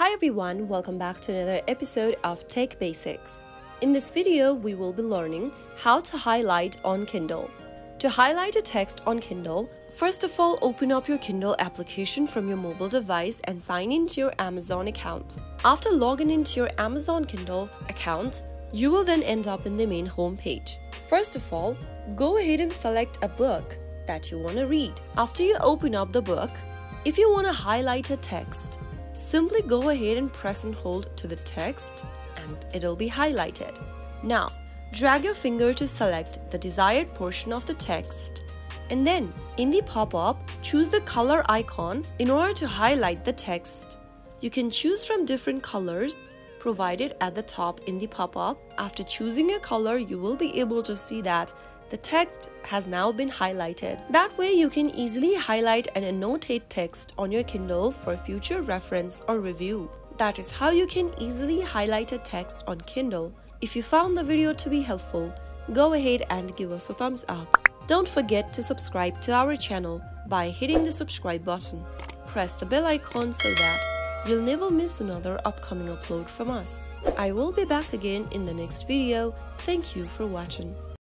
Hi everyone, welcome back to another episode of Tech Basics. In this video, we will be learning how to highlight on Kindle. To highlight a text on Kindle, first of all, open up your Kindle application from your mobile device and sign into your Amazon account. After logging into your Amazon Kindle account, you will then end up in the main home page. First of all, go ahead and select a book that you want to read. After you open up the book, if you want to highlight a text, simply go ahead and press and hold to the text and it'll be highlighted. Now, drag your finger to select the desired portion of the text and then in the pop-up, choose the color icon in order to highlight the text. You can choose from different colors provided at the top in the pop-up. After choosing a color, you will be able to see that the text has now been highlighted. That way you can easily highlight and annotate text on your Kindle for future reference or review. That is how you can easily highlight a text on Kindle. If you found the video to be helpful, go ahead and give us a thumbs up. Don't forget to subscribe to our channel by hitting the subscribe button. Press the bell icon so that you'll never miss another upcoming upload from us. I will be back again in the next video. Thank you for watching.